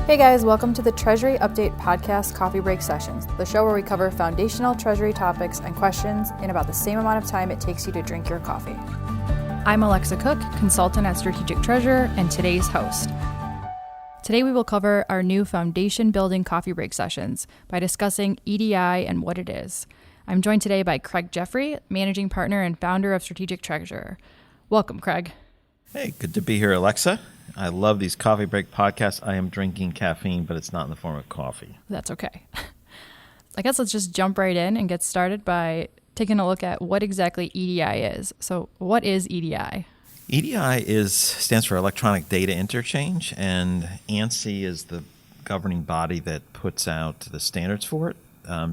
Hey guys, welcome to the Treasury Update Podcast Coffee Break Sessions, the show where we cover foundational Treasury topics and questions in about the same amount of time it takes you to drink your coffee. I'm Alexa Cook, consultant at Strategic Treasurer, and today's host. Today we will cover our new foundation building coffee break sessions by discussing EDI and what it is. I'm joined today by Craig Jeffery, managing partner and founder of Strategic Treasurer. Welcome, Craig. Hey, good to be here, Alexa. I love these coffee break podcasts. I am drinking caffeine, but it's not in the form of coffee. That's okay. I guess let's just jump right in and get started by taking a look at what exactly EDI is. So what is EDI? EDI stands for Electronic Data Interchange, and ANSI is the governing body that puts out the standards for it.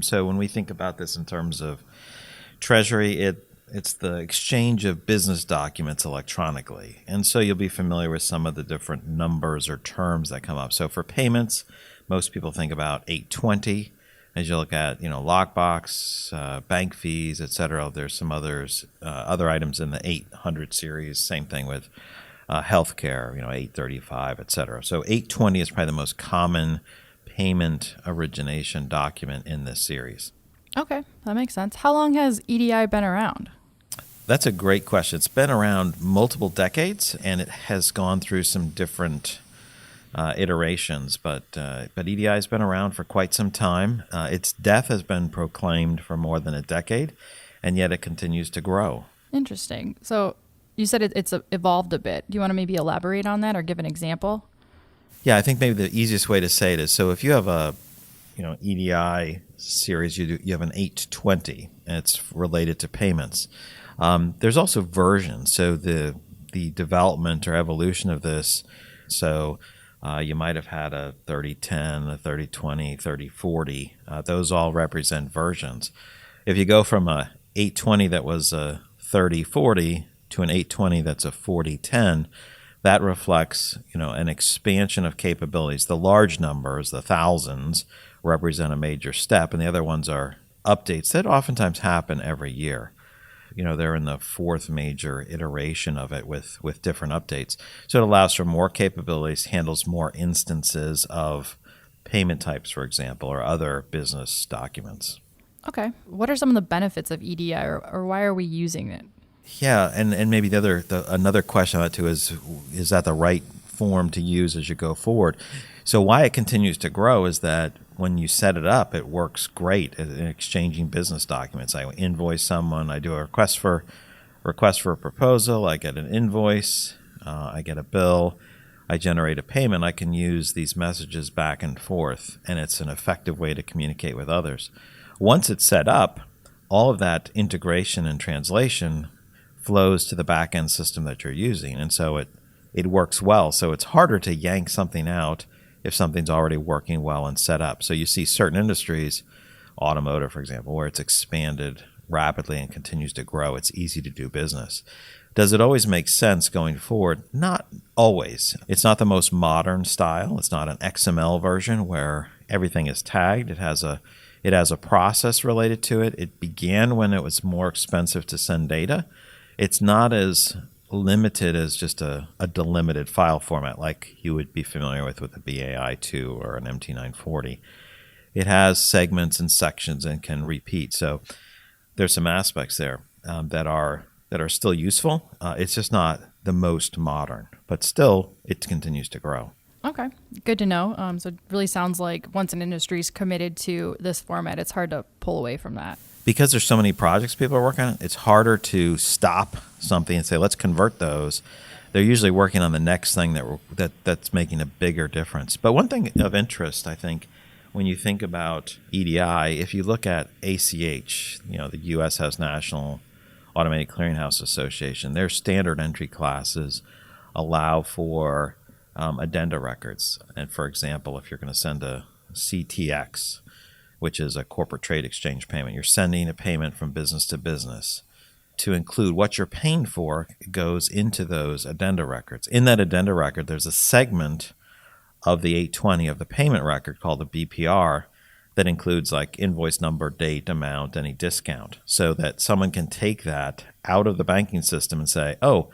So when we think about this in terms of Treasury, it's the exchange of business documents electronically. And so you'll be familiar with some of the different numbers or terms that come up. So for payments, most people think about 820. As you look at, lockbox, bank fees, et cetera, there's some other items in the 800 series. Same thing with healthcare, 835, et cetera. So 820 is probably the most common payment origination document in this series. Okay, that makes sense. How long has EDI been around? That's a great question. It's been around multiple decades, and it has gone through some different iterations, but EDI has been around for quite some time. Its death has been proclaimed for more than a decade, and yet it continues to grow. Interesting. So you said it's evolved a bit. Do you want to maybe elaborate on that or give an example? Yeah, I think maybe the easiest way to say it is, so if you have a EDI series, you have an 820, and it's related to payments. There's also versions, so the development or evolution of this. So you might have had a 3010, a 3020, 3040. Those all represent versions. If you go from a 820 that was a 3040 to an 820 that's a 4010, that reflects an expansion of capabilities. The large numbers, the thousands, represent a major step, and the other ones are updates that oftentimes happen every year. They're in the fourth major iteration of it with different updates. So it allows for more capabilities, handles more instances of payment types, for example, or other business documents. Okay. What are some of the benefits of EDI, or why are we using it? Yeah, and maybe another question on that too is that the right form to use as you go forward? So why it continues to grow is that when you set it up, it works great in exchanging business documents. I invoice someone, I do a request for a proposal, I get an invoice, I get a bill, I generate a payment. I can use these messages back and forth, and it's an effective way to communicate with others. Once it's set up, all of that integration and translation flows to the back-end system that you're using, and so it works well. So it's harder to yank something out if something's already working well and set up. So you see certain industries, automotive, for example, where it's expanded rapidly and continues to grow. It's easy to do business. Does it always make sense going forward? Not always. It's not the most modern style. It's not an XML version where everything is tagged. It has a process related to it. It began when it was more expensive to send data. It's not as limited as just a delimited file format like you would be familiar with a BAI2 or an MT940. It has segments and sections and can repeat. So there's some aspects there that are still useful. It's just not the most modern, but still it continues to grow. Okay, good to know. So it really sounds like once an industry is committed to this format, it's hard to pull away from that. Because there's so many projects people are working on, it's harder to stop something and say, let's convert those. They're usually working on the next thing that's making a bigger difference. But one thing of interest, I think, when you think about EDI, if you look at ACH, the U.S. has National Automated Clearinghouse Association, their standard entry classes allow for addenda records. And for example, if you're going to send a CTX, which is a corporate trade exchange payment, you're sending a payment from business to business. To include what you're paying for goes into those addenda records. In that addenda record, there's a segment of the 820 of the payment record called the BPR that includes like invoice number, date, amount, any discount, so that someone can take that out of the banking system and say, oh,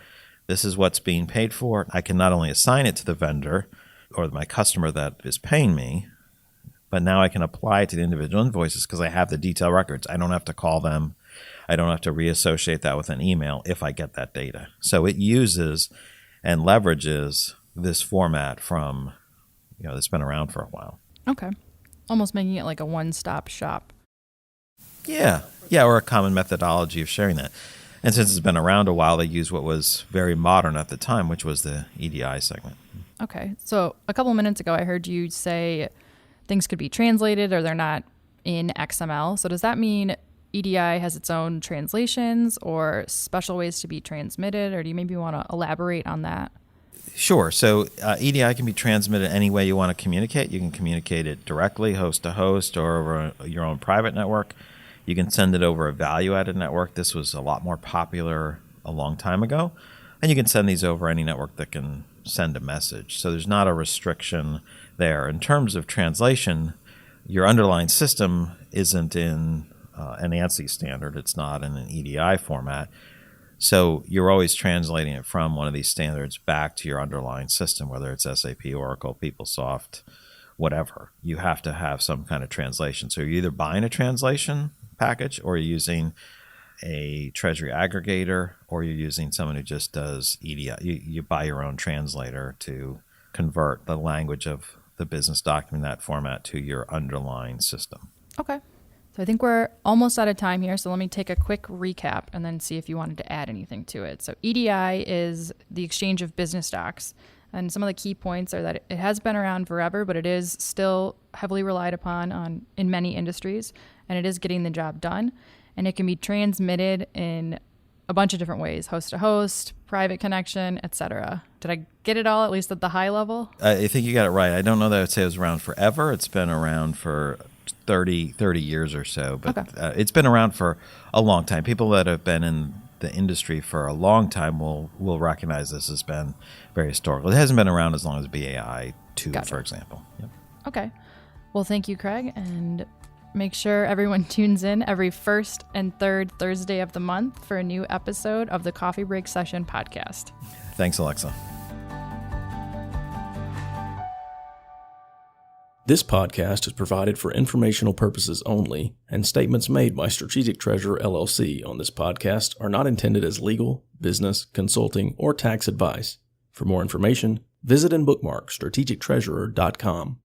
this is what's being paid for. I can not only assign it to the vendor, or my customer that is paying me, but now I can apply it to the individual invoices because I have the detailed records. I don't have to call them. I don't have to reassociate that with an email if I get that data. So it uses and leverages this format from, that's been around for a while. Okay. Almost making it like a one-stop shop. Yeah, or a common methodology of sharing that. And since it's been around a while, they use what was very modern at the time, which was the EDI segment. Okay. So a couple of minutes ago, I heard you say things could be translated or they're not in XML. So does that mean EDI has its own translations or special ways to be transmitted? Or do you maybe want to elaborate on that? Sure. So EDI can be transmitted any way you want to communicate. You can communicate it directly, host to host, or over your own private network. You can send it over a value-added network. This was a lot more popular a long time ago. And you can send these over any network that can send a message. So there's not a restriction there. In terms of translation, your underlying system isn't in an ANSI standard. It's not in an EDI format. So you're always translating it from one of these standards back to your underlying system, whether it's SAP, Oracle, PeopleSoft, whatever. You have to have some kind of translation. So you're either buying a translation package, or you're using a treasury aggregator, or you're using someone who just does EDI. You buy your own translator to convert the language of the business document in that format to your underlying system. Okay. So I think we're almost out of time here. So let me take a quick recap and then see if you wanted to add anything to it. So EDI is the exchange of business docs. And some of the key points are that it has been around forever, but it is still heavily relied upon in many industries, and it is getting the job done. And it can be transmitted in a bunch of different ways: host to host, private connection, etc. Did I get it all, at least at the high level? I think you got it right. I don't know that I would say it was around forever. It's been around for 30 years or so, but okay. It's been around for a long time. People that have been in the industry for a long time will recognize this has been very historical. It hasn't been around as long as BAI 2, gotcha, for example. Yep. Okay. Well, thank you, Craig, and make sure everyone tunes in every first and third Thursday of the month for a new episode of the Coffee Break Session podcast. Thanks, Alexa. This podcast is provided for informational purposes only, and statements made by Strategic Treasurer LLC on this podcast are not intended as legal, business, consulting, or tax advice. For more information, visit and bookmark strategictreasurer.com.